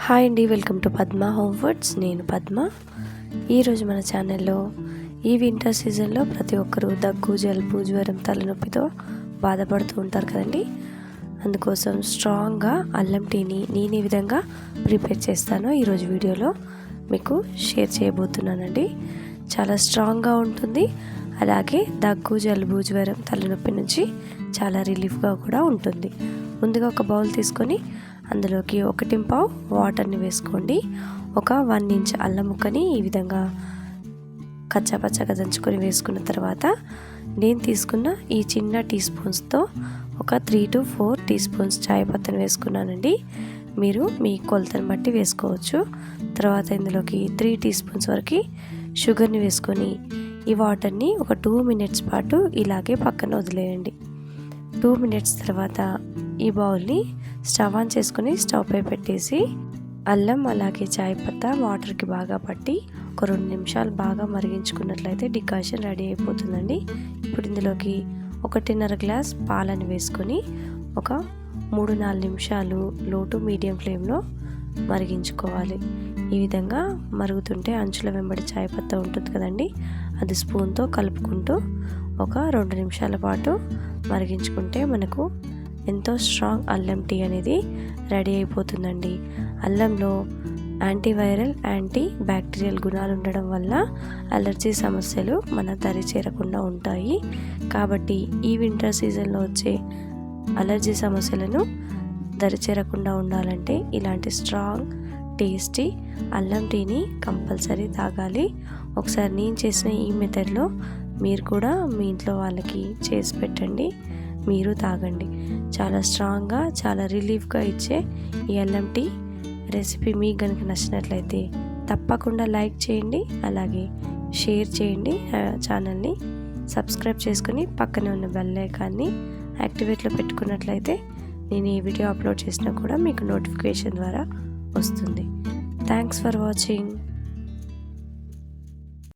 Hi అండి, welcome to Padma home foods. నేను పద్మ. ఈరోజు మన ఛానల్లో ఈ వింటర్ సీజన్లో ప్రతి ఒక్కరూ దగ్గు, జలుబు, జ్వరం, తలనొప్పితో బాధపడుతూ ఉంటారు కదండి. అందుకోసం స్ట్రాంగ్గా అల్లం టీని నేను ఈ విధంగా ప్రిపేర్ చేస్తానో ఈరోజు వీడియోలో మీకు షేర్ చేయబోతున్నానండి. చాలా స్ట్రాంగ్గా ఉంటుంది, అలాగే దగ్గు, జలుబు, జ్వరం, తలనొప్పి నుంచి చాలా రిలీఫ్గా కూడా ఉంటుంది. ముందుగా ఒక బౌల్ తీసుకొని అందులోకి 1 వాటర్ని వేసుకోండి. ఒక 1 ఇంచ్ అల్లం ముక్కని ఈ విధంగా కచ్చాపచ్చగా దంచుకొని వేసుకున్న తర్వాత నేను తీసుకున్న ఈ చిన్న టీ స్పూన్స్తో ఒక 3 to 4 టీ స్పూన్స్ చాయ్ పత్తిని వేసుకున్నానండి. మీరు మీ కొలతను బట్టి వేసుకోవచ్చు. తర్వాత ఇందులోకి 3 టీ స్పూన్స్ వరకు షుగర్ని వేసుకొని ఈ వాటర్ని ఒక 2 మినిట్స్ పాటు ఇలాగే పక్కన వదిలేయండి. 2 మినిట్స్ తర్వాత ఈ బౌల్ని స్టవ్ ఆన్ చేసుకుని స్టవ్ పై పెట్టేసి అల్లం అలాగే చాయ్ పత్తా వాటర్కి బాగా పట్టి ఒక 2 నిమిషాలు బాగా మరిగించుకున్నట్లయితే డికాషన్ రెడీ అయిపోతుందండి. ఇప్పుడు ఇందులోకి 1.5 గ్లాస్ పాలని వేసుకొని ఒక 3-4 నిమిషాలు లో టు మీడియం ఫ్లేమ్లో మరిగించుకోవాలి. ఈ విధంగా మరుగుతుంటే అంచుల వెంబడి చాయ్ పత్తా ఉంటుంది కదండి, అది స్పూన్తో కలుపుకుంటూ ఒక 2 నిమిషాల పాటు మరిగించుకుంటే మనకు ఎంతో స్ట్రాంగ్ అల్లం టీ అనేది రెడీ అయిపోతుందండి. అల్లంలో యాంటీవైరల్, యాంటీ బ్యాక్టీరియల్ గుణాలు ఉండడం వల్ల అలర్జీ సమస్యలు మన దరి చేరకుండా ఉంటాయి. కాబట్టి ఈ వింటర్ సీజన్లో వచ్చే అలర్జీ సమస్యలను దరి చేరకుండా ఉండాలంటే ఇలాంటి స్ట్రాంగ్ టేస్టీ అల్లం టీని కంపల్సరీ తాగాలి. ఒకసారి నేను చేసిన ఈ మెథడ్లో మీరు కూడా మీ ఇంట్లో వాళ్ళకి చేసి పెట్టండి, మీరు తాగండి. చాలా స్ట్రాంగ్గా, చాలా రిలీఫ్గా ఇచ్చే ఈ అల్లం టీ రెసిపీ మీకు కనుక నచ్చినట్లయితే తప్పకుండా లైక్ చేయండి, అలాగే షేర్ చేయండి. ఛానల్ని సబ్స్క్రైబ్ చేసుకుని పక్కనే ఉన్న బెల్ ఐకాన్ని యాక్టివేట్లో పెట్టుకున్నట్లయితే నేను ఈ వీడియో అప్లోడ్ చేసినా కూడా మీకు నోటిఫికేషన్ ద్వారా వస్తుంది. Thanks for watching.